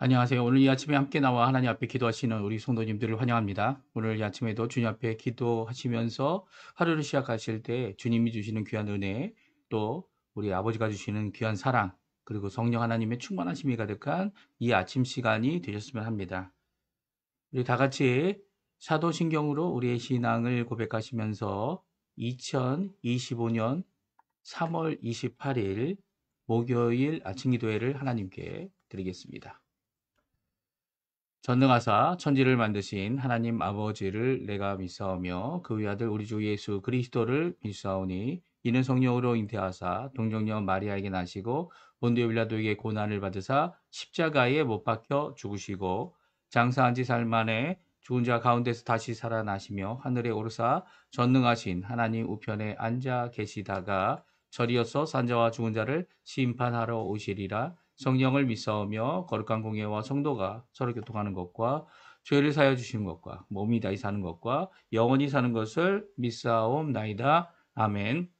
안녕하세요. 오늘 이 아침에 함께 나와 하나님 앞에 기도하시는 우리 성도님들을 환영합니다. 오늘 이 아침에도 주님 앞에 기도하시면서 하루를 시작하실 때 주님이 주시는 귀한 은혜, 또 우리 아버지가 주시는 귀한 사랑, 그리고 성령 하나님의 충만하심이 가득한 이 아침 시간이 되셨으면 합니다. 우리 다 같이 사도신경으로 우리의 신앙을 고백하시면서 2025년 3월 28일 목요일 아침 기도회를 하나님께 드리겠습니다. 전능하사 천지를 만드신 하나님 아버지를 내가 믿사오며 그 외아들 우리 주 예수 그리스도를 믿사오니 이는 성령으로 잉태하사 동정녀 마리아에게 나시고 본디오 빌라도에게 고난을 받으사 십자가에 못 박혀 죽으시고 장사한 지 사흘 만에 죽은 자 가운데서 다시 살아나시며 하늘에 오르사 전능하신 하나님 우편에 앉아 계시다가 저리어서 산자와 죽은 자를 심판하러 오시리라. 성령을 믿사오며 거룩한 공예와 성도가 서로 교통하는 것과 죄를 사하여 주시는 것과 몸이 다시 사는 것과 영원히 사는 것을 믿사옵나이다. 아멘.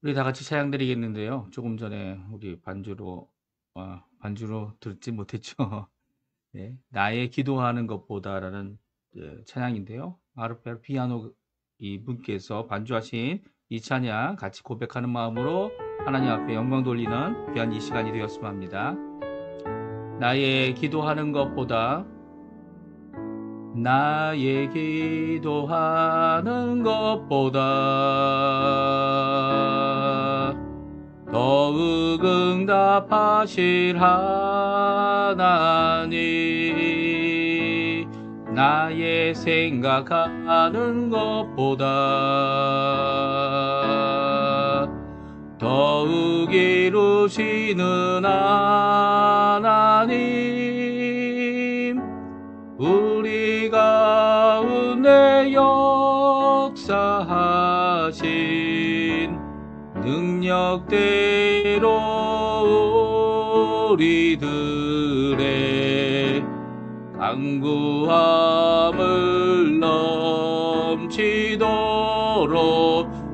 우리 다 같이 찬양 드리겠는데요. 조금 전에 우리 반주로 듣지 못했죠. 네, 나의 기도하는 것보다라는 찬양인데요. 아르페 피아노 이분께서 반주하신 이 찬양 같이 고백하는 마음으로 하나님 앞에 영광 돌리는 귀한 이 시간이 되었으면 합니다. 나의 기도하는 것보다 나의 기도하는 것보다 더욱 응답하실 하나님 나의 생각하는 것보다 더욱 이루시는 하나님 우리 가운데 역사하신 능력대로 우리들의 간구함을 넘치도록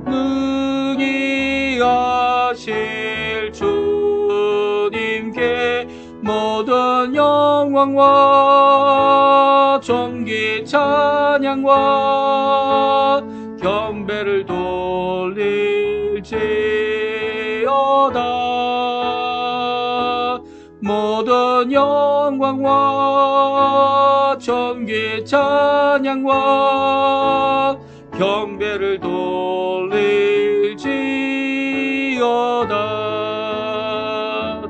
능히 하실 주님께 모든 영광과 존귀 찬양과 경배를 돌릴지어다. 모든 영광과 존귀 찬양과 경배를 돌릴지어다.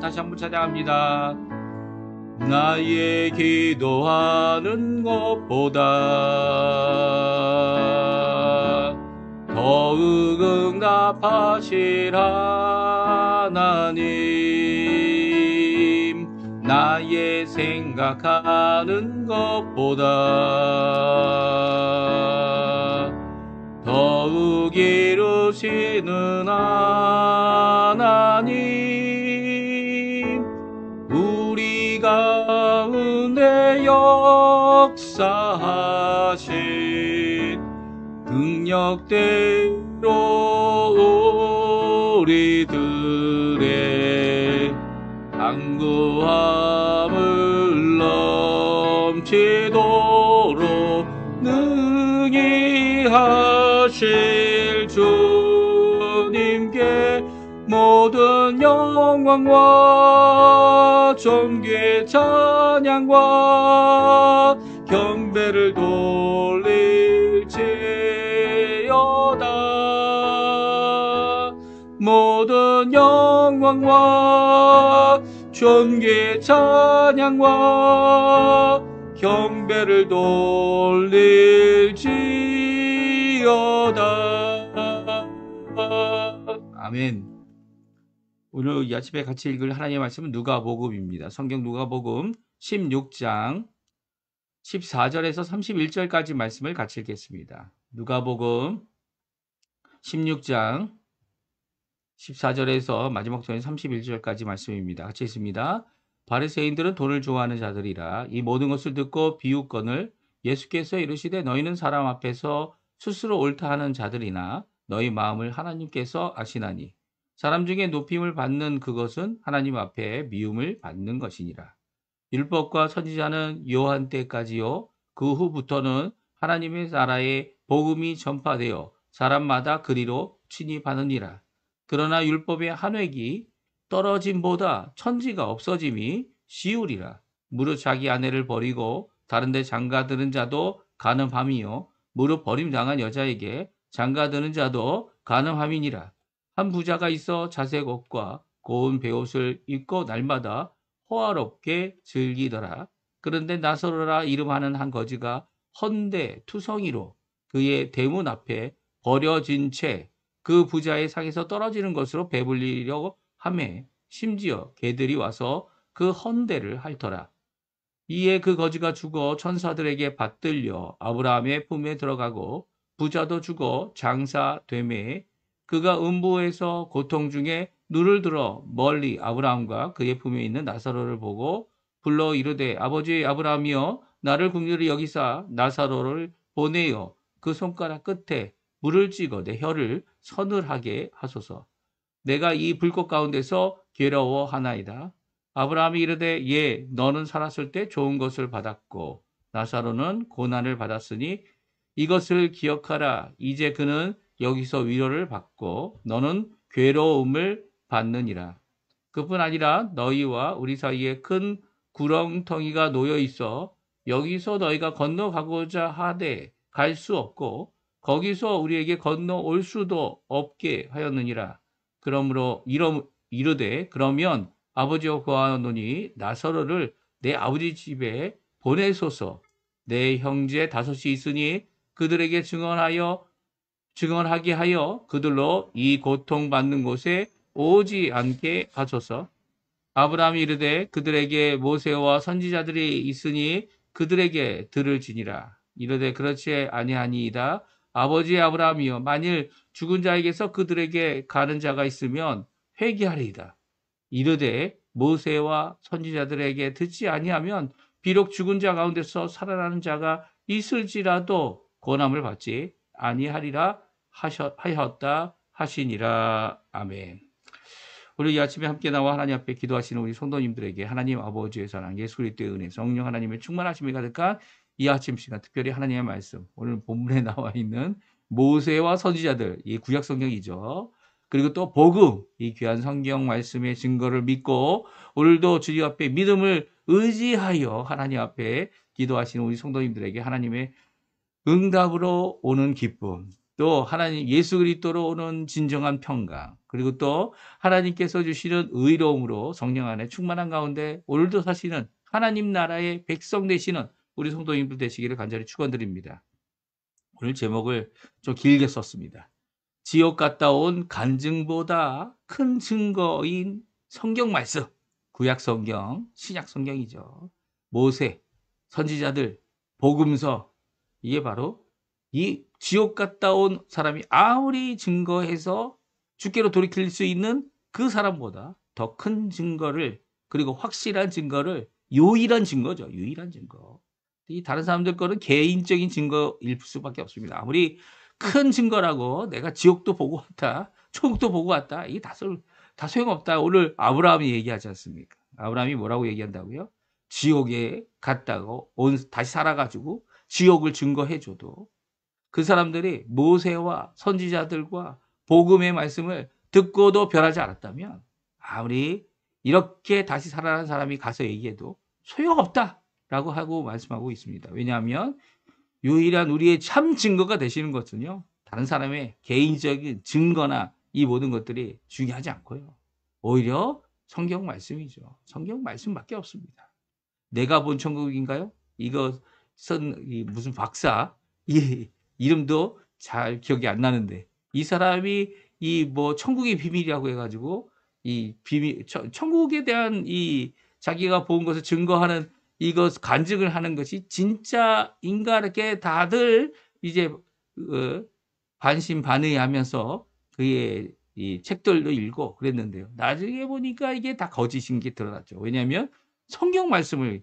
다시 한번 찬양합니다. 나의 기도하는 것보다 더욱 응답하실 하나님 나의 생각하는 것보다 더욱 이루시는 하나님 우리 가운데 역사하신 능력대로 우리들의 간구함을 넘치도록 능히 하실 주님께 모든 영광과 존귀 찬양과 경배를 돌릴지어다. 모든 영광과 존귀 찬양과 경배를 돌릴지어다. 아멘. 오늘 이 아침에 같이 읽을 하나님의 말씀은 누가복음입니다. 성경 누가복음 16장 14절에서 31절까지 말씀을 같이 읽겠습니다. 누가복음 16장 14절에서 마지막 절인 31절까지 말씀입니다. 같이 읽습니다. 바리새인들은 돈을 좋아하는 자들이라 이 모든 것을 듣고 비웃거늘 예수께서 이르시되 너희는 사람 앞에서 스스로 옳다 하는 자들이나 너희 마음을 하나님께서 아시나니 사람 중에 높임을 받는 그것은 하나님 앞에 미움을 받는 것이니라. 율법과 선지자는 요한 때까지요. 그 후부터는 하나님의 나라의 복음이 전파되어 사람마다 그리로 침입하느니라. 그러나 율법의 한 획이 떨어짐보다 천지가 없어짐이 쉬우리라. 무릇 자기 아내를 버리고 다른 데 장가드는 자도 가늠함이요. 무릇 버림당한 여자에게 장가드는 자도 가늠함이니라. 한 부자가 있어 자색 옷과 고운 베옷을 입고 날마다 호화롭게 즐기더라. 그런데 나사로라 이름하는 한 거지가 헌데 투성이로 그의 대문 앞에 버려진 채 그 부자의 상에서 떨어지는 것으로 배불리려고 하매 심지어 개들이 와서 그 헌데를 핥더라. 이에 그 거지가 죽어 천사들에게 받들려 아브라함의 품에 들어가고 부자도 죽어 장사되매 그가 음부에서 고통 중에 눈을 들어 멀리 아브라함과 그의 품에 있는 나사로를 보고 불러 이르되 아버지 아브라함이여 나를 긍휼히 여기사 나사로를 보내어 그 손가락 끝에 물을 찍어 내 혀를 서늘하게 하소서. 내가 이 불꽃 가운데서 괴로워하나이다. 아브라함이 이르되 예 너는 살았을 때 좋은 것을 받았고 나사로는 고난을 받았으니 이것을 기억하라. 이제 그는 여기서 위로를 받고 너는 괴로움을 받느니라. 그뿐 아니라 너희와 우리 사이에 큰 구렁텅이가 놓여 있어 여기서 너희가 건너가고자 하되 갈 수 없고 거기서 우리에게 건너올 수도 없게 하였느니라. 그러므로 이르되 그러면 아버지와 구하노니 나사로를 내 아버지 집에 보내소서. 내 형제 다섯이 있으니 그들에게 증언하게 하여 그들로 이 고통받는 곳에 오지 않게 하소서. 아브라함이 이르되 그들에게 모세와 선지자들이 있으니 그들에게 들을지니라. 이르되 그렇지 아니하니이다. 아버지 아브라함이여 만일 죽은 자에게서 그들에게 가는 자가 있으면 회개하리이다. 이르되 모세와 선지자들에게 듣지 아니하면 비록 죽은 자 가운데서 살아나는 자가 있을지라도 고난을 받지 아니하리라 하였다 하시니라. 아멘. 우리 이 아침에 함께 나와 하나님 앞에 기도하시는 우리 성도님들에게 하나님 아버지의 사랑, 예수 그리스도의 은혜, 성령 하나님의 충만하심이 가득한 이 아침 시간, 특별히 하나님의 말씀, 오늘 본문에 나와 있는 모세와 선지자들, 이 구약 성경이죠. 그리고 또 복음, 이 귀한 성경 말씀의 증거를 믿고 오늘도 주님 앞에 믿음을 의지하여 하나님 앞에 기도하시는 우리 성도님들에게 하나님의 응답으로 오는 기쁨, 또 하나님 예수 그리스도로 오는 진정한 평강, 그리고 또 하나님께서 주시는 의로움으로 성령 안에 충만한 가운데 오늘도 사시는 하나님 나라의 백성 되시는 우리 성도님들 되시기를 간절히 축원드립니다. 오늘 제목을 좀 길게 썼습니다. 지옥 갔다 온 간증보다 큰 증거인 성경 말씀, 구약 성경, 신약 성경이죠. 모세, 선지자들, 복음서, 이게 바로 이 지옥 갔다 온 사람이 아무리 증거해서 주께로 돌이킬 수 있는 그 사람보다 더 큰 증거를, 그리고 확실한 증거를, 유일한 증거죠. 유일한 증거. 이 다른 사람들 거는 개인적인 증거일 수밖에 없습니다. 아무리 큰 증거라고 내가 지옥도 보고 왔다, 천국도 보고 왔다, 이게 다 소용없다. 오늘 아브라함이 얘기하지 않습니까? 아브라함이 뭐라고 얘기한다고요? 지옥에 갔다고 다시 살아가지고 지옥을 증거해줘도 그 사람들이 모세와 선지자들과 복음의 말씀을 듣고도 변하지 않았다면 아무리 이렇게 다시 살아난 사람이 가서 얘기해도 소용없다라고 하고 말씀하고 있습니다. 왜냐하면 유일한 우리의 참 증거가 되시는 것은요, 다른 사람의 개인적인 증거나 이 모든 것들이 중요하지 않고요, 오히려 성경 말씀이죠. 성경 말씀밖에 없습니다. 내가 본 천국인가요? 이것은 무슨 박사, 이 이름도 잘 기억이 안 나는데 이 사람이 이 뭐 천국의 비밀이라고 해가지고 이 비밀 천국에 대한 이 자기가 본 것을 증거하는 이것 간증을 하는 것이 진짜인가 이렇게 다들 이제 반신반의하면서 그의 이 책들도 읽고 그랬는데요. 나중에 보니까 이게 다 거짓인 게 드러났죠. 왜냐하면 성경 말씀을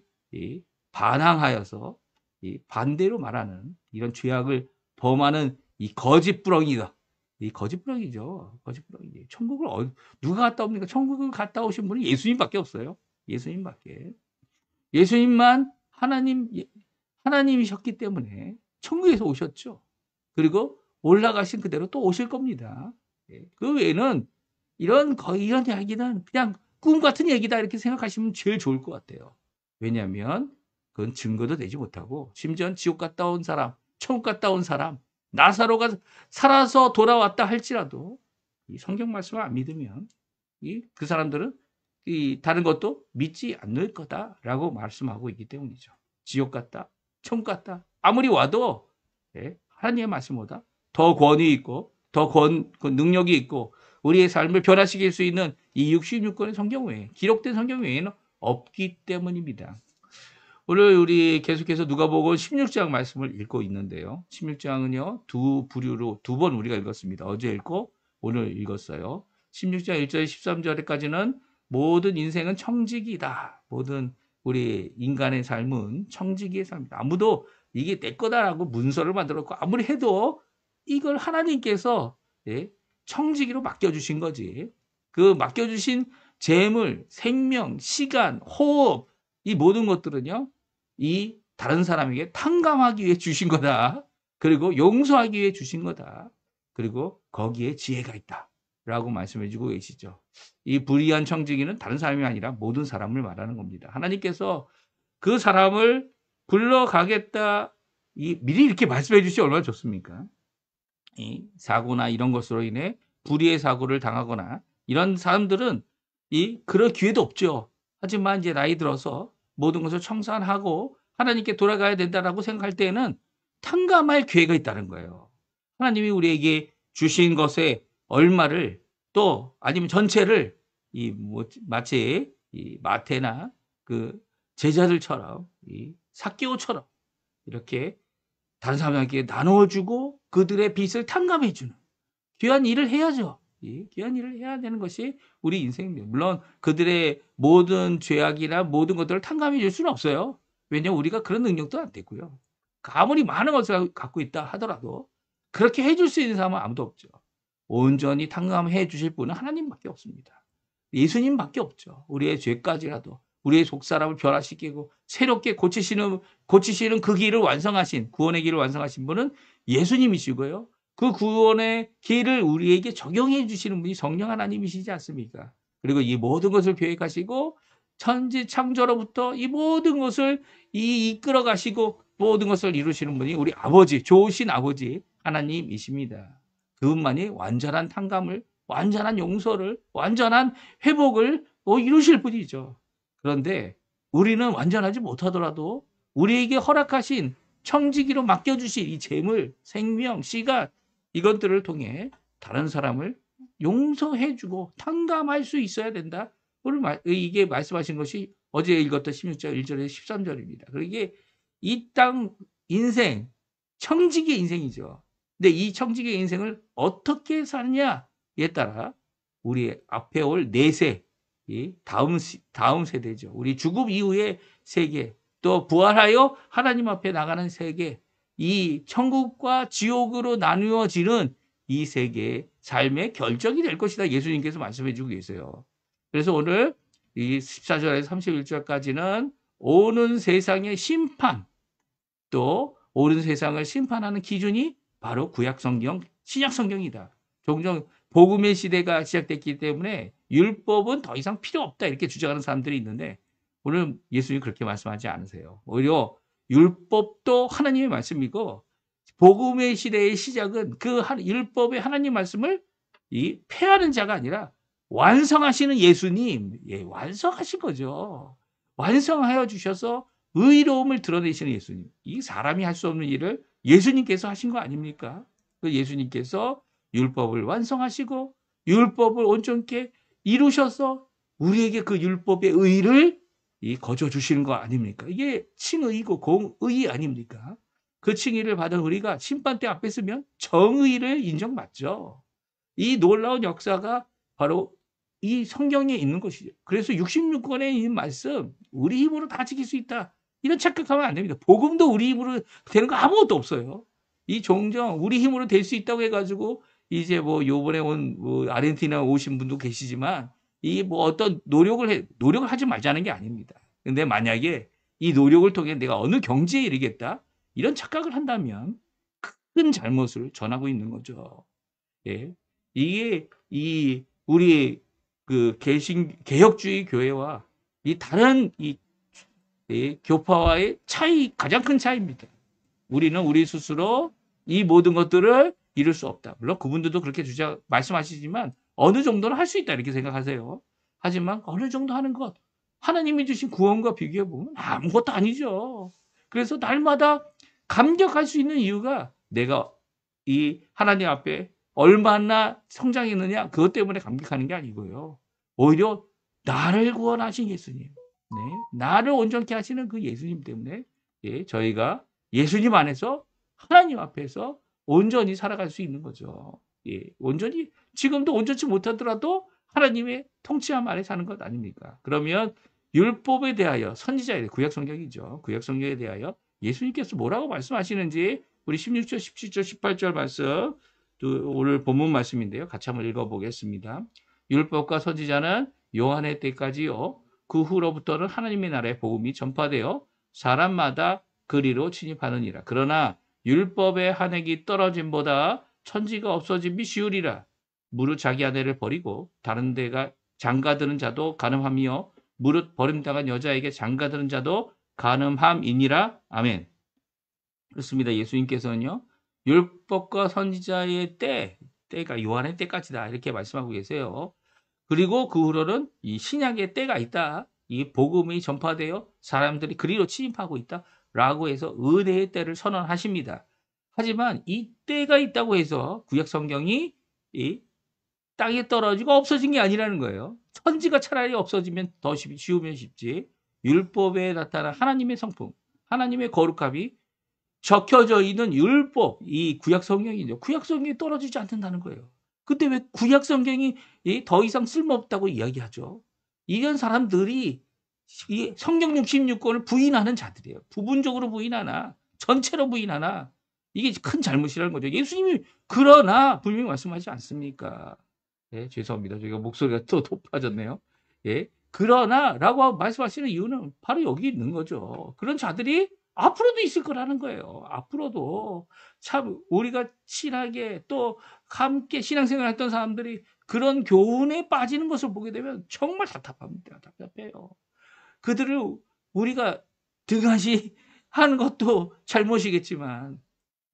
반항하여서 이 반대로 말하는 이런 죄악을 범하는 이 거짓부렁이다. 이 거짓부렁이죠. 거짓부렁이. 천국을 누가 갔다 옵니까? 천국을 갔다 오신 분은 예수님밖에 없어요. 예수님밖에. 예수님만 하나님이셨기 때문에 천국에서 오셨죠. 그리고 올라가신 그대로 또 오실 겁니다. 그 외에는 이런 이야기는 그냥 꿈 같은 얘기다 이렇게 생각하시면 제일 좋을 것 같아요. 왜냐하면 그건 증거도 되지 못하고 심지어 지옥 갔다 온 사람, 천국 갔다 온 사람, 나사로가 살아서 돌아왔다 할지라도 이 성경 말씀을 안 믿으면 그 사람들은 다른 것도 믿지 않을 거다라고 말씀하고 있기 때문이죠. 지옥 갔다, 천국 갔다 아무리 와도 하나님의 말씀보다 더 권위 있고 더 능력이 있고 우리의 삶을 변화시킬 수 있는 이 66권의 성경 외에 기록된 성경 외에는 없기 때문입니다. 오늘 우리 계속해서 누가복음 16장 말씀을 읽고 있는데요. 16장은요. 두 부류로 두 번 우리가 읽었습니다. 어제 읽고 오늘 읽었어요. 16장 1절 13절까지는 모든 인생은 청지기다. 모든 우리 인간의 삶은 청지기의 삶이다. 아무도 이게 내 거다라고 문서를 만들었고 아무리 해도 이걸 하나님께서 청지기로 맡겨주신 거지. 그 맡겨주신 재물, 생명, 시간, 호흡 이 모든 것들은요. 이 다른 사람에게 탕감하기 위해 주신 거다. 그리고 용서하기 위해 주신 거다. 그리고 거기에 지혜가 있다. 라고 말씀해 주고 계시죠. 이 불의한 청지기는 다른 사람이 아니라 모든 사람을 말하는 겁니다. 하나님께서 그 사람을 불러가겠다. 미리 이렇게 말씀해 주시면 얼마나 좋습니까? 이 사고나 이런 것으로 인해 불의의 사고를 당하거나 이런 사람들은 그럴 기회도 없죠. 하지만 이제 나이 들어서 모든 것을 청산하고 하나님께 돌아가야 된다라고 생각할 때에는 탕감할 기회가 있다는 거예요. 하나님이 우리에게 주신 것의 얼마를 또 아니면 전체를 마치 마태나 그 제자들처럼 삭개오처럼 이렇게 다른 사람에게 나눠주고 그들의 빚을 탕감해주는 귀한 일을 해야죠. 귀한 일을 해야 되는 것이 우리 인생입니다. 물론 그들의 모든 죄악이나 모든 것들을 탕감해 줄 수는 없어요. 왜냐하면 우리가 그런 능력도 안 되고요. 아무리 많은 것을 갖고 있다 하더라도 그렇게 해줄 수 있는 사람은 아무도 없죠. 온전히 탕감해 주실 분은 하나님밖에 없습니다. 예수님밖에 없죠. 우리의 죄까지라도 우리의 속사람을 변화시키고 새롭게 고치시는 그 길을 완성하신 구원의 길을 완성하신 분은 예수님이시고요. 그 구원의 길을 우리에게 적용해 주시는 분이 성령 하나님이시지 않습니까? 그리고 이 모든 것을 계획하시고 천지 창조로부터 이 모든 것을 이끌어 가시고 모든 것을 이루시는 분이 우리 아버지, 좋으신 아버지 하나님이십니다. 그분만이 완전한 탕감을, 완전한 용서를, 완전한 회복을 이루실 분이죠. 그런데 우리는 완전하지 못하더라도 우리에게 허락하신 청지기로 맡겨주신 이 재물, 생명, 시간 이것들을 통해 다른 사람을 용서해주고 탕감할 수 있어야 된다. 이게 말씀하신 것이 어제 읽었던 16절 1절에서 13절입니다. 그리고 이게 이 땅 인생, 청지기의 인생이죠. 근데 이 청지기의 인생을 어떻게 사느냐에 따라 우리 앞에 올 4세, 다음 세대죠. 우리 죽음 이후의 세계, 또 부활하여 하나님 앞에 나가는 세계, 이 천국과 지옥으로 나누어지는 이 세계의 삶의 결정이 될 것이다. 예수님께서 말씀해 주고 계세요. 그래서 오늘 이 14절에서 31절까지는 오는 세상의 심판, 또 오는 세상을 심판하는 기준이 바로 구약성경, 신약성경이다. 종종 복음의 시대가 시작됐기 때문에 율법은 더 이상 필요 없다 이렇게 주장하는 사람들이 있는데 오늘 예수님이 그렇게 말씀하지 않으세요. 오히려 율법도 하나님의 말씀이고 복음의 시대의 시작은 그 율법의 하나님 말씀을 폐하는 자가 아니라 완성하시는 예수님, 완성하신 거죠. 완성하여 주셔서 의로움을 드러내시는 예수님. 이 사람이 할 수 없는 일을 예수님께서 하신 거 아닙니까? 그 예수님께서 율법을 완성하시고 율법을 온전케 이루셔서 우리에게 그 율법의 의를 거저 주시는 거 아닙니까? 이게 칭의이고 공의 아닙니까? 그 칭의를 받은 우리가 심판대 앞에 서면 정의를 인정받죠. 이 놀라운 역사가 바로 이 성경에 있는 것이죠. 그래서 66권에 있는 말씀 우리 힘으로 다 지킬 수 있다. 이런 착각하면 안 됩니다. 복음도 우리 힘으로 되는 거 아무것도 없어요. 이 종종 우리 힘으로 될 수 있다고 해가지고 이제 요번에 온 아르헨티나 오신 분도 계시지만 어떤 노력을 하지 말자는 게 아닙니다. 근데 만약에 이 노력을 통해 내가 어느 경지에 이르겠다. 이런 착각을 한다면 큰 잘못을 전하고 있는 거죠. 예. 이게 우리 그 개혁주의 교회와 이 다른 교파와의 가장 큰 차이입니다. 우리는 우리 스스로 이 모든 것들을 이룰 수 없다. 물론 그분들도 그렇게 말씀하시지만 어느 정도는 할 수 있다 이렇게 생각하세요. 하지만 어느 정도 하는 것, 하나님이 주신 구원과 비교해 보면 아무것도 아니죠. 그래서 날마다 감격할 수 있는 이유가 내가 이 하나님 앞에 얼마나 성장했느냐 그것 때문에 감격하는 게 아니고요. 오히려 나를 구원하신 예수님, 네, 나를 온전케 하시는 그 예수님 때문에 저희가 예수님 안에서 하나님 앞에서 온전히 살아갈 수 있는 거죠. 온전히 지금도 온전치 못하더라도 하나님의 통치함 아래 사는 것 아닙니까? 그러면 율법에 대하여 선지자에 구약 성경이죠. 구약 성경에 대하여 예수님께서 뭐라고 말씀하시는지 우리 16절, 17절, 18절 말씀 오늘 본문 말씀인데요. 같이 한번 읽어보겠습니다. 율법과 선지자는 요한의 때까지요. 그 후로부터는 하나님의 나라의 복음이 전파되어 사람마다 그리로 침입하느니라. 그러나 율법의 한 획이 떨어짐보다 천지가 없어짐이 쉬우리라. 무릇 자기 아내를 버리고 다른 데가 장가드는 자도 간음함이요 무릇 버림당한 여자에게 장가드는 자도 간음함이니라. 아멘. 그렇습니다. 예수님께서는요. 율법과 선지자의 때가 요한의 때까지다 이렇게 말씀하고 계세요. 그리고 그 후로는 이 신약의 때가 있다. 이 복음이 전파되어 사람들이 그리로 침입하고 있다. 라고 해서 은혜의 때를 선언하십니다. 하지만 이 때가 있다고 해서 구약 성경이 이 땅에 떨어지고 없어진 게 아니라는 거예요. 천지가 차라리 없어지면 더 쉬우면 쉽지. 율법에 나타난 하나님의 성품, 하나님의 거룩함이 적혀져 있는 율법, 이 구약 성경이죠. 구약 성경이 떨어지지 않는다는 거예요. 근데 왜 구약 성경이 더 이상 쓸모없다고 이야기하죠? 이런 사람들이 이 성경 66권을 부인하는 자들이에요. 부분적으로 부인하나 전체로 부인하나 이게 큰 잘못이라는 거죠. 예수님이 그러나 분명히 말씀하지 않습니까? 예, 죄송합니다. 저희가 목소리가 또 높아졌네요. 예, 그러나라고 말씀하시는 이유는 바로 여기 있는 거죠. 그런 자들이 앞으로도 있을 거라는 거예요. 앞으로도 참 우리가 친하게 또 함께 신앙생활 했던 사람들이 그런 교훈에 빠지는 것을 보게 되면 정말 답답합니다. 답답해요. 그들을 우리가 등한시 하는 것도 잘못이겠지만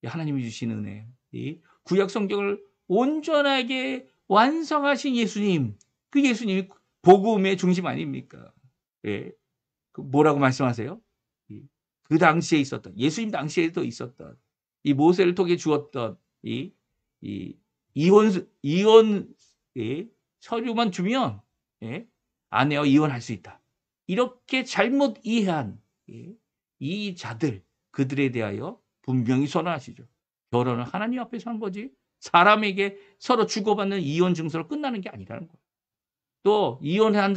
하나님이 주신 은혜, 이 구약 성경을 온전하게 완성하신 예수님, 그 예수님이 복음의 중심 아닙니까? 예, 뭐라고 말씀하세요? 그 당시에 있었던 예수님 당시에도 있었던 이 모세를 통해 주었던 이 이혼 서류만 주면 아내와 이혼할 수 있다. 이렇게 잘못 이해한 이 자들 그들에 대하여 분명히 선언하시죠. 결혼은 하나님 앞에서 한 거지 사람에게 서로 주고받는 이혼 증서로 끝나는 게 아니라는 거예요. 또 이혼한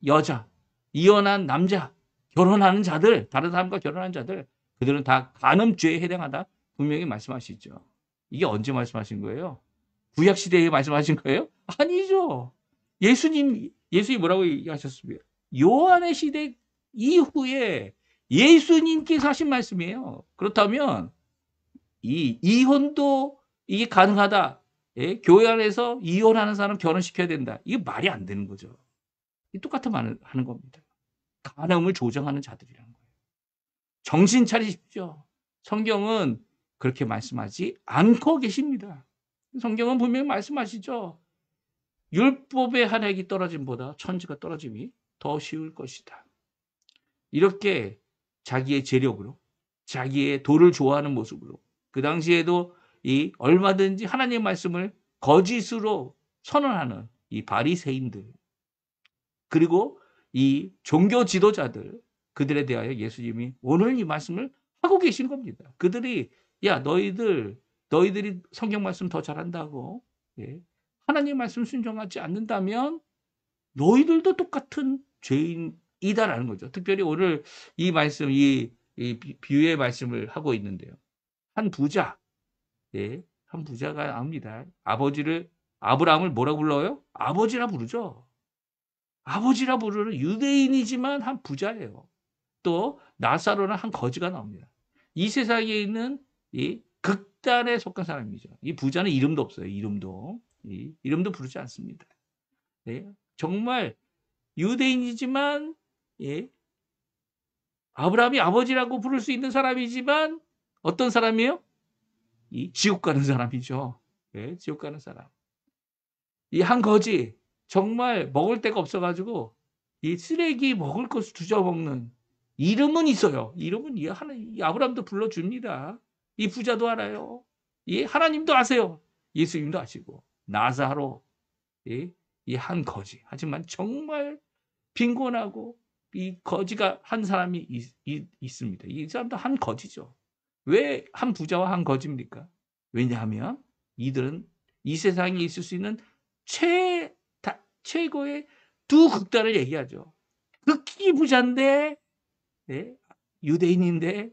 여자, 이혼한 남자, 결혼하는 자들, 다른 사람과 결혼한 자들 그들은 다 간음죄에 해당하다 분명히 말씀하시죠. 이게 언제 말씀하신 거예요? 구약시대에 말씀하신 거예요? 아니죠. 예수님이 뭐라고 얘기하셨습니까? 요한의 시대 이후에 예수님께서 하신 말씀이에요. 그렇다면 이 이혼도 이게 가능하다. 예? 교회 안에서 이혼하는 사람 결혼시켜야 된다. 이게 말이 안 되는 거죠. 똑같은 말을 하는 겁니다. 간음을 조장하는 자들이라는 거예요. 정신 차리십시오. 성경은 그렇게 말씀하지 않고 계십니다. 성경은 분명히 말씀하시죠. 율법의 한 획이 떨어짐보다 천지가 떨어짐이 더 쉬울 것이다. 이렇게 자기의 재력으로 자기의 도를 좋아하는 모습으로 그 당시에도 이 얼마든지 하나님의 말씀을 거짓으로 선언하는 이 바리새인들 그리고 이 종교 지도자들 그들에 대하여 예수님이 오늘 이 말씀을 하고 계신 겁니다. 그들이 야 너희들이 성경 말씀 더 잘한다고 하나님 말씀 순종하지 않는다면 너희들도 똑같은 죄인이다라는 거죠. 특별히 오늘 이 말씀 이 비유의 말씀을 하고 있는데요. 한 부자가 압니다. 아브라함을 뭐라고 불러요? 아버지라 부르죠. 아버지라 부르는 유대인이지만 한 부자예요. 또 나사로는 한 거지가 나옵니다. 이 세상에 있는 이 극단에 속한 사람이죠. 이 부자는 이름도 없어요. 이름도 부르지 않습니다. 예, 정말 유대인이지만 예, 아브라함이 아버지라고 부를 수 있는 사람이지만 어떤 사람이에요? 이 지옥 가는 사람이죠. 예, 지옥 가는 사람. 이 한 거지 정말 먹을 데가 없어가지고 이 쓰레기 먹을 것을 주워 먹는 이름은 있어요. 이름은 이 아브라함도 불러줍니다. 이 부자도 알아요. 이 하나님도 아세요. 예수님도 아시고 나사로 이 한 거지. 하지만 정말 빈곤하고 이 거지가 한 사람이 있습니다. 이 사람도 한 거지죠. 왜 한 부자와 한 거지입니까? 왜냐하면 이들은 이 세상에 있을 수 있는 최고의 두 극단을 얘기하죠. 극히 부자인데 유대인인데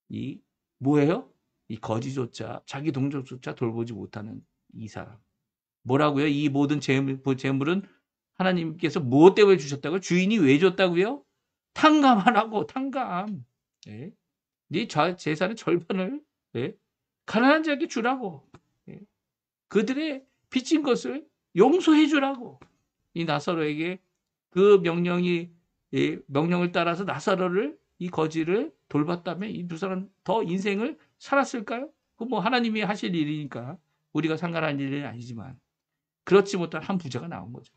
이 뭐예요? 이 거지조차 자기 동족조차 돌보지 못하는 이 사람. 뭐라고요? 이 모든 재물은 하나님께서 무엇 때문에 주셨다고요? 주인이 왜 줬다고요? 탕감하라고 탕감. 네 재산의 절반을 가난한 자에게 주라고. 그들의 빚진 것을 용서해 주라고. 이 나사로에게 그 명령을 따라서 나사로를 이 거지를 돌봤다면 이 두 사람 더 인생을 살았을까요? 그 뭐 하나님이 하실 일이니까 우리가 상관할 일은 아니지만 그렇지 못한 한 부자가 나온 거죠.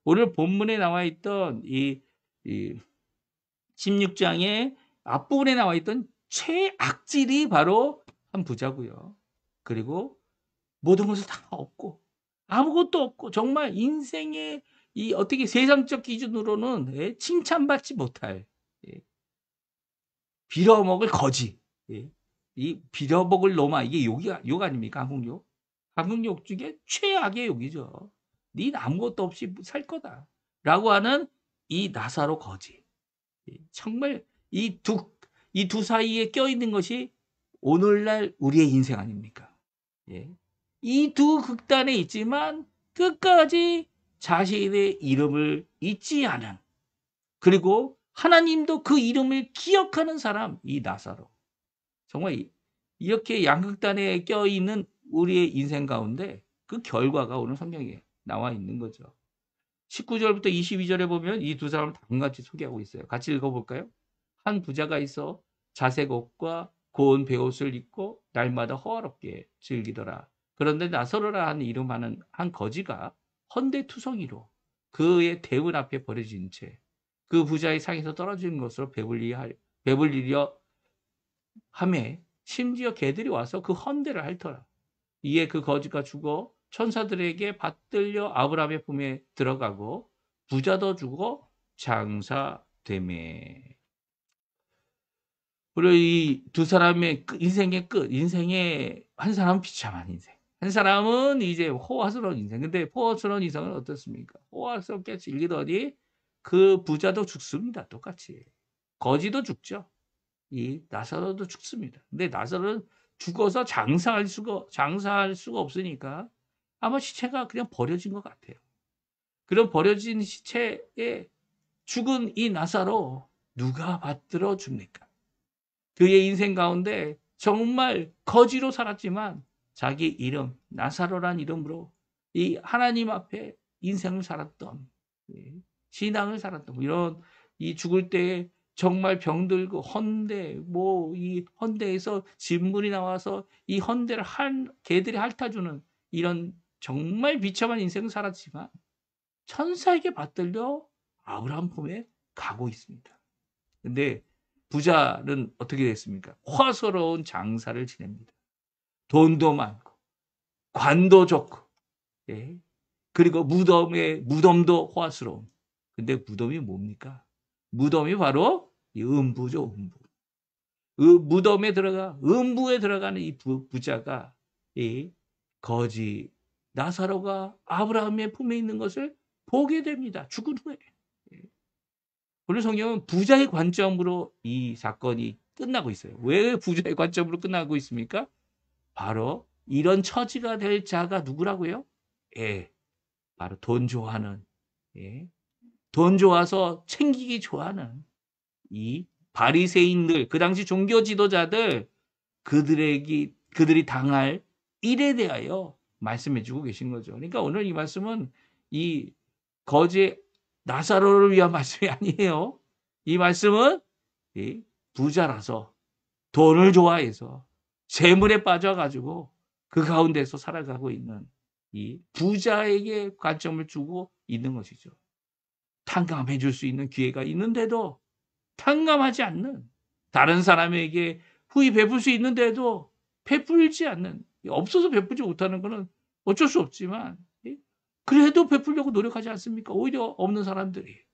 오늘 본문에 나와 있던 이 16장의 앞부분에 나와 있던 최악질이 바로 한 부자고요. 그리고 모든 것을 다 얻고 아무것도 없고 정말 인생의 이 어떻게 세상적 기준으로는 칭찬받지 못할 빌어먹을 거지. 이 빌어먹을 놈아 이게 욕 아닙니까? 한국욕 중에 최악의 욕이죠. 네 아무것도 없이 살 거다. 라고 하는 이 나사로 거지. 정말 이 두 사이에 껴있는 것이 오늘날 우리의 인생 아닙니까? 이 두 극단에 있지만 끝까지 자신의 이름을 잊지 않은 그리고 하나님도 그 이름을 기억하는 사람 이 나사로. 정말 이렇게 양극단에 껴있는 우리의 인생 가운데 그 결과가 오늘 성경에 나와 있는 거죠. 19절부터 22절에 보면 이 두 사람을 같이 소개하고 있어요. 같이 읽어볼까요? 한 부자가 있어 자색 옷과 고운 베옷을 입고 날마다 호화롭게 즐기더라. 그런데 나사로라 하는 이름하는 한 거지가 헌데투성이로 그의 대문 앞에 버려진 채 그 부자의 상에서 떨어지는 것으로 배불리려 하매 심지어 개들이 와서 그 헌대를 핥더라. 이에 그 거지가 죽어 천사들에게 받들려 아브라함의 품에 들어가고 부자도 죽어 장사되매. 그리고 이 두 사람의 인생의 끝, 인생의 한 사람은 비참한 인생, 한 사람은 이제 호화스러운 인생. 근데 호화스러운 인생은 어떻습니까? 호화스럽게 즐기더니 그 부자도 죽습니다. 똑같이. 거지도 죽죠. 이 나사로도 죽습니다. 근데 나사로는 죽어서 장사할 수가 없으니까 아마 시체가 그냥 버려진 것 같아요. 그런 버려진 시체에 죽은 이 나사로 누가 받들어 줍니까? 그의 인생 가운데 정말 거지로 살았지만 자기 이름 나사로란 이름으로 이 하나님 앞에 인생을 살았던 신앙을 살았던 이런 이 죽을 때에 정말 병들고 헌대 이 헌대에서 진물이 나와서 이 헌대를 개들이 핥아주는 이런 정말 비참한 인생을 살았지만 천사에게 받들려 아브라함 품에 가고 있습니다. 근데 부자는 어떻게 됐습니까? 화스러운 장사를 지냅니다. 돈도 많고 관도 좋고 그리고 무덤도 화스러운. 근데 무덤이 뭡니까? 무덤이 바로 이 음부죠, 음부. 음부에 들어가는 이 부자가 이 거지 나사로가 아브라함의 품에 있는 것을 보게 됩니다. 죽은 후에. 오늘 성경은 부자의 관점으로 이 사건이 끝나고 있어요. 왜 부자의 관점으로 끝나고 있습니까? 바로 이런 처지가 될 자가 누구라고요? 바로 돈 좋아하는, 돈 좋아서 챙기기 좋아하는 이 바리새인들, 그 당시 종교 지도자들, 그들이 당할 일에 대하여 말씀해 주고 계신 거죠. 그러니까 오늘 이 말씀은 이 거지 나사로를 위한 말씀이 아니에요. 이 말씀은 이 부자라서 돈을 좋아해서 재물에 빠져가지고 그 가운데서 살아가고 있는 이 부자에게 관점을 주고 있는 것이죠. 탕감해 줄 수 있는 기회가 있는데도 탕감하지 않는, 다른 사람에게 후히 베풀 수 있는데도 베풀지 않는, 없어서 베풀지 못하는 것은 어쩔 수 없지만 그래도 베풀려고 노력하지 않습니까? 오히려 없는 사람들의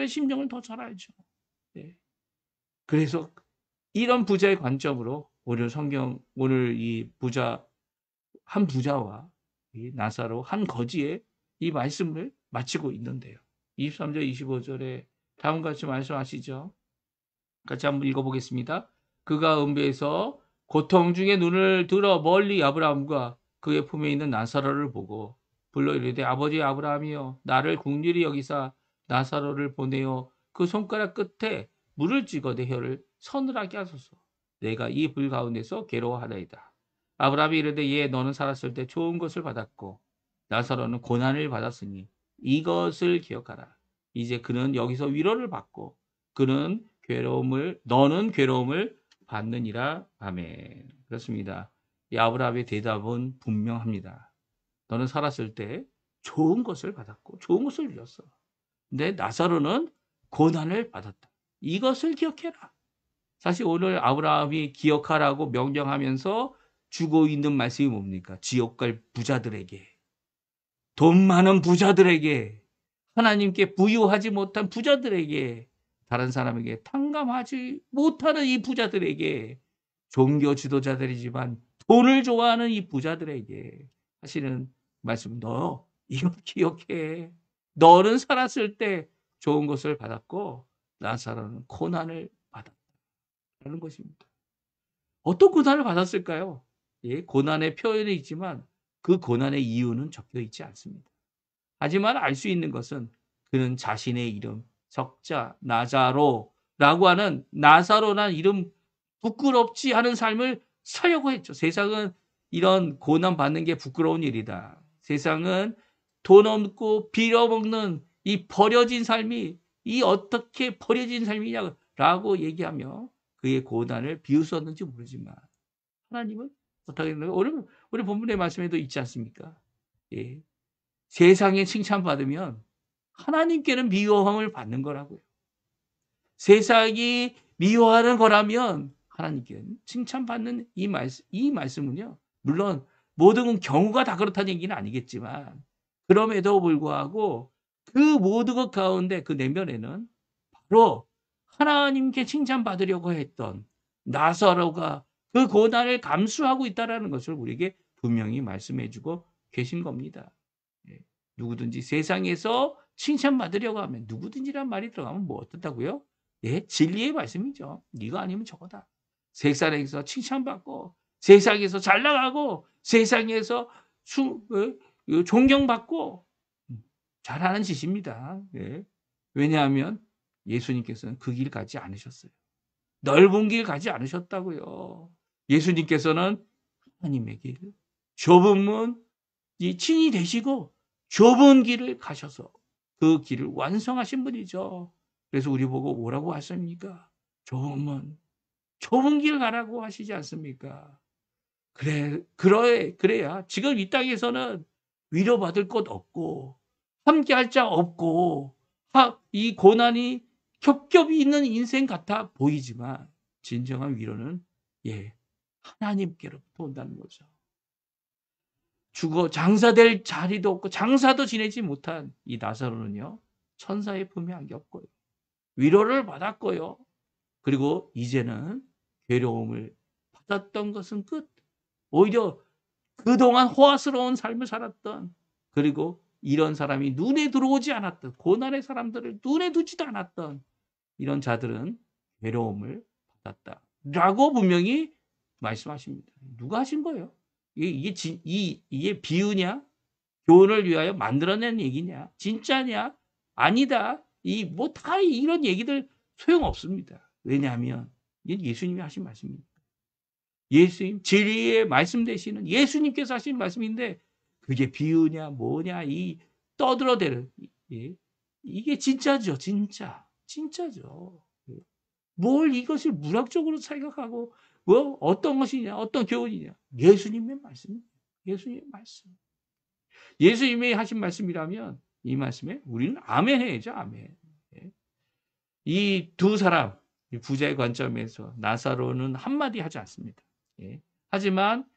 심정을 더 잘 알죠. 네. 그래서 이런 부자의 관점으로 오늘 이 한 부자와 이 나사로 한 거지의 이 말씀을 마치고 있는데요. 23절 25절에 다음과 같이 말씀하시죠. 같이 한번 읽어보겠습니다. 그가 음배에서 고통 중에 눈을 들어 멀리 아브라함과 그의 품에 있는 나사로를 보고 불러 이르되 아버지 아브라함이여 나를 긍휼히 여기사 나사로를 보내어 그 손가락 끝에 물을 찍어 내 혀를 서늘하게 하소서. 내가 이 불 가운데서 괴로워하나이다. 아브라함이 이르되 예 너는 살았을 때 좋은 것을 받았고 나사로는 고난을 받았으니 이것을 기억하라. 이제 그는 여기서 위로를 받고 너는 괴로움을 받느니라. 아멘. 그렇습니다. 이 아브라함의 대답은 분명합니다. 너는 살았을 때 좋은 것을 받았고 좋은 것을 누렸어. 근데 나사로는 고난을 받았다. 이것을 기억해라. 사실 오늘 아브라함이 기억하라고 명령하면서 주고 있는 말씀이 뭡니까? 지옥 갈 부자들에게, 돈 많은 부자들에게, 하나님께 부유하지 못한 부자들에게, 다른 사람에게 탕감하지 못하는 이 부자들에게, 종교 지도자들이지만 돈을 좋아하는 이 부자들에게 하시는 말씀, 너 이걸 기억해. 너는 살았을 때 좋은 것을 받았고 나사로는 고난을 받았다는 것입니다. 어떤 고난을 받았을까요? 예, 고난의 표현이 있지만 그 고난의 이유는 적혀 있지 않습니다. 하지만 알 수 있는 것은 그는 자신의 이름 적자 나자로라고 하는 나사로란 이름 부끄럽지 않은 삶을 살려고 했죠. 세상은 이런 고난 받는 게 부끄러운 일이다. 세상은 돈 없고 빌어먹는 이 버려진 삶이 이 어떻게 버려진 삶이냐라고 얘기하며 그의 고난을 비웃었는지 모르지만 하나님은 어떻게 했나요? 오늘 본문의 말씀에도 있지 않습니까? 예. 세상에 칭찬받으면 하나님께는 미워함을 받는 거라고요. 세상이 미워하는 거라면 하나님께는 칭찬받는 이 말씀은요. 물론 모든 경우가 다 그렇다는 얘기는 아니겠지만 그럼에도 불구하고 그 모든 것 가운데 그 내면에는 바로 하나님께 칭찬받으려고 했던 나사로가 그 고난을 감수하고 있다는 것을 우리에게 분명히 말씀해 주고 계신 겁니다. 누구든지 세상에서 칭찬받으려고 하면 누구든지란 말이 들어가면 뭐 어떻다고요? 예, 진리의 말씀이죠. 네가 아니면 저거다. 세상에서 칭찬받고 세상에서 잘 나가고 세상에서 존경받고 잘하는 짓입니다. 예. 왜냐하면 예수님께서는 그 길 가지 않으셨어요. 넓은 길 가지 않으셨다고요. 예수님께서는 하나님의 길, 좁은 문, 이 친히 되시고 좁은 길을 가셔서 그 길을 완성하신 분이죠. 그래서 우리 보고 뭐라고 하십니까? 좁은 문, 좁은 길 가라고 하시지 않습니까? 그래야 지금 이 땅에서는 위로받을 것 없고 함께할 자 없고 이 고난이 겹겹이 있는 인생 같아 보이지만 진정한 위로는 하나님께로부터 온다는 거죠. 죽어 장사될 자리도 없고 장사도 지내지 못한 이 나사로는요. 천사의 품에 안겼고요. 위로를 받았고요. 그리고 이제는 괴로움을 받았던 것은 끝. 오히려 그동안 호화스러운 삶을 살았던 그리고 이런 사람이 눈에 들어오지 않았던 고난의 사람들을 눈에 두지도 않았던 이런 자들은 괴로움을 받았다라고 분명히 말씀하십니다. 누가 하신 거예요? 이게 비유냐? 교훈을 위하여 만들어낸 얘기냐? 진짜냐? 아니다. 다 이런 얘기들 소용없습니다. 왜냐하면 이게 예수님이 하신 말씀입니다. 예수님, 진리의 말씀 되시는 예수님께서 하신 말씀인데 그게 비유냐 뭐냐 떠들어대는 이게 진짜죠. 진짜죠. 뭘 이것을 문학적으로 생각하고 뭐 어떤 것이냐 어떤 교훈이냐 예수님의 말씀. 예수님이 하신 말씀이라면 이 말씀에 우리는 아멘 해야죠. 아멘. 이 두 사람 부자의 관점에서 나사로는 한마디 하지 않습니다. 하지만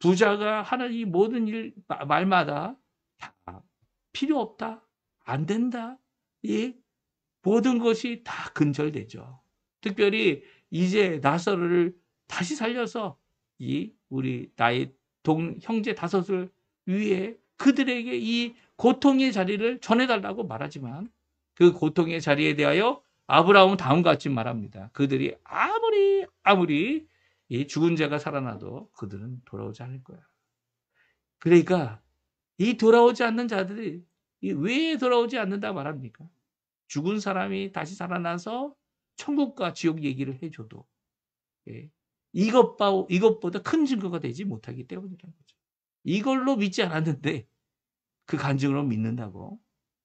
부자가 하는 이 모든 말마다 다 필요 없다, 안 된다, 모든 것이 다 근절되죠. 특별히 이제 나사로를 다시 살려서 우리 나의 형제 다섯을 위해 그들에게 이 고통의 자리를 전해달라고 말하지만 그 고통의 자리에 대하여 아브라함은 다음과 같이 말합니다. 그들이 아무리 이 죽은 자가 살아나도 그들은 돌아오지 않을 거야. 그러니까 이 돌아오지 않는 자들이 왜 돌아오지 않는다 말합니까? 죽은 사람이 다시 살아나서 천국과 지옥 얘기를 해줘도 이것보다 큰 증거가 되지 못하기 때문이라는 거죠. 이걸로 믿지 않았는데 그 간증으로 믿는다고?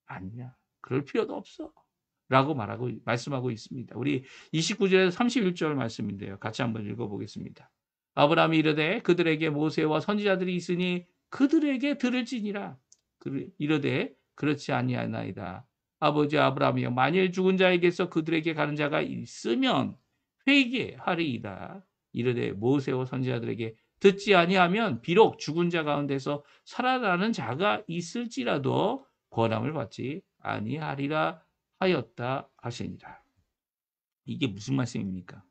아니야. 그럴 필요도 없어. 라고 말씀하고 있습니다. 우리 29절에서 31절 말씀인데요. 같이 한번 읽어보겠습니다. 아브라함이 이르되 그들에게 모세와 선지자들이 있으니 그들에게 들을지니라. 이르되 그렇지 아니하나이다. 아버지 아브라함이여 만일 죽은 자에게서 그들에게 가는 자가 있으면 회개하리이다. 이르되 모세와 선지자들에게 듣지 아니하면 비록 죽은 자 가운데서 살아나는 자가 있을지라도 권함을 받지 아니하리라 하였다 하시니라. 이게 무슨 말씀입니까?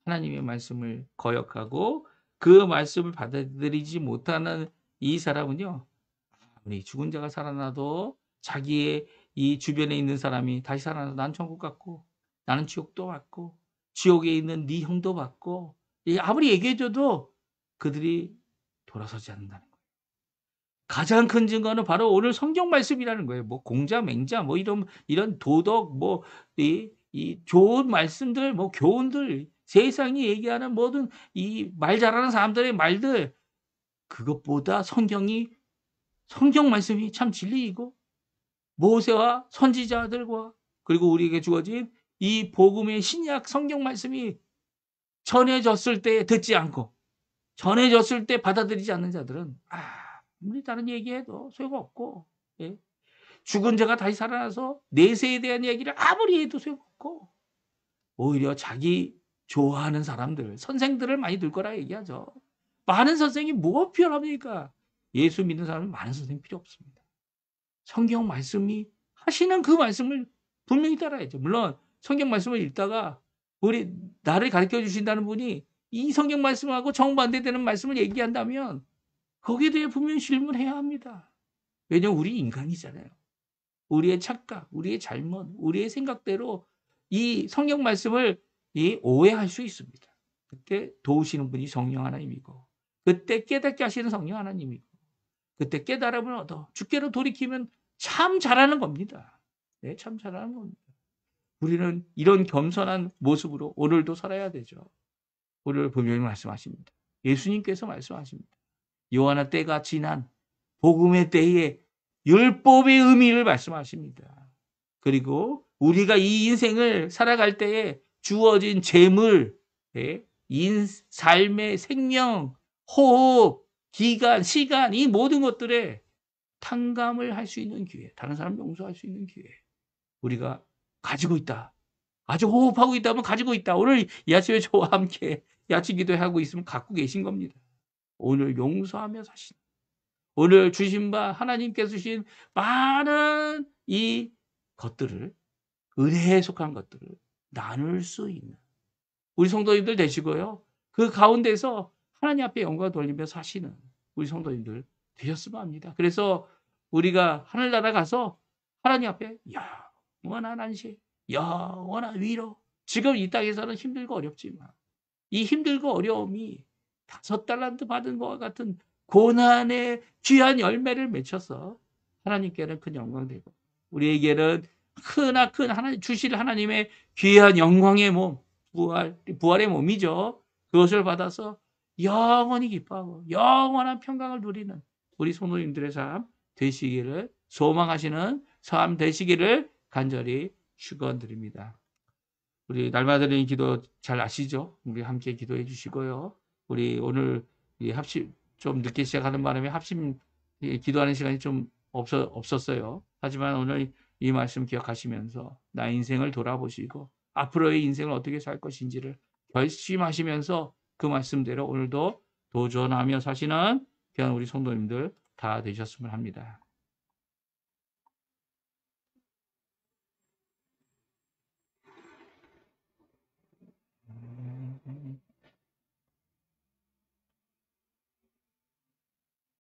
하나님의 말씀을 거역하고 그 말씀을 받아들이지 못하는 이 사람은요. 아무리 죽은 자가 살아나도 자기의 이 주변에 있는 사람이 다시 살아나서 난 천국 갔고 나는 지옥도 갔고 지옥에 있는 네 형도 받고 아무리 얘기해줘도 그들이 돌아서지 않는다는 거예요. 가장 큰 증거는 바로 오늘 성경 말씀이라는 거예요. 뭐 공자, 맹자, 뭐 이런 도덕, 뭐 이 좋은 말씀들, 뭐 교훈들, 세상이 얘기하는 모든 이 말 잘하는 사람들의 말들 그것보다 성경 말씀이 참 진리이고 모세와 선지자들과 그리고 우리에게 주어진 이 복음의 신약 성경 말씀이 전해졌을 때 듣지 않고 전해졌을 때 받아들이지 않는 자들은 아무리 다른 얘기해도 소용없고 죽은 자가 다시 살아나서 내세에 대한 얘기를 아무리 해도 소용없고 오히려 자기 좋아하는 사람들 선생들을 많이 들 거라 얘기하죠. 많은 선생이 뭐가 필요합니까? 예수 믿는 사람은 많은 선생 필요 없습니다. 성경 말씀이 하시는 그 말씀을 분명히 따라야죠. 물론 성경 말씀을 읽다가 나를 가르쳐 주신다는 분이 이 성경 말씀하고 정반대되는 말씀을 얘기한다면 거기에 대해 분명히 질문해야 합니다. 왜냐하면 우리 인간이잖아요. 우리의 착각, 우리의 잘못, 우리의 생각대로 이 성경 말씀을 오해할 수 있습니다. 그때 도우시는 분이 성령 하나님이고 그때 깨닫게 하시는 성령 하나님이고 그때 깨달음을 얻어 주께로 돌이키면 참 잘하는 겁니다. 네, 참 잘하는 겁니다. 우리는 이런 겸손한 모습으로 오늘도 살아야 되죠. 오늘 분명히 말씀하십니다. 예수님께서 말씀하십니다. 요한의 때가 지난 복음의 때에 율법의 의미를 말씀하십니다. 그리고 우리가 이 인생을 살아갈 때에 주어진 재물, 삶의 생명, 호흡, 기간, 시간 이 모든 것들에 탕감을 할 수 있는 기회, 다른 사람 용서할 수 있는 기회 우리가 가지고 있다. 아주 호흡하고 있다면 가지고 있다. 오늘 이 아침에 저와 함께 야채 기도하고 있으면 갖고 계신 겁니다. 오늘 용서하며 사신 오늘 주신 바 하나님께서 주신 많은 이 것들을 은혜에 속한 것들을 나눌 수 있는 우리 성도님들 되시고요. 그 가운데서 하나님 앞에 영광을 돌리며 사시는 우리 성도님들 되셨으면 합니다. 그래서 우리가 하늘나라 가서 하나님 앞에 영원한 안식, 영원한 위로 지금 이 땅에서는 힘들고 어렵지만 이 힘들고 어려움이 5달란트 받은 것과 같은 고난의 귀한 열매를 맺혀서 하나님께는 큰 영광되고 우리에게는 크나큰 하나님 주실 하나님의 귀한 영광의 몸, 부활의 몸이죠. 그것을 받아서 영원히 기뻐하고 영원한 평강을 누리는 우리 성도님들의 삶 되시기를 소망하시는 삶 되시기를 간절히 축원드립니다. 우리 날마다 드리는 기도 잘 아시죠? 우리 함께 기도해 주시고요. 우리 오늘 합심 좀 늦게 시작하는 바람에 합심 기도하는 시간이 좀 없었어요. 하지만 오늘 이 말씀 기억하시면서 나의 인생을 돌아보시고 앞으로의 인생을 어떻게 살 것인지를 결심하시면서 그 말씀대로 오늘도 도전하며 사시는 귀한 우리 성도님들 다 되셨으면 합니다.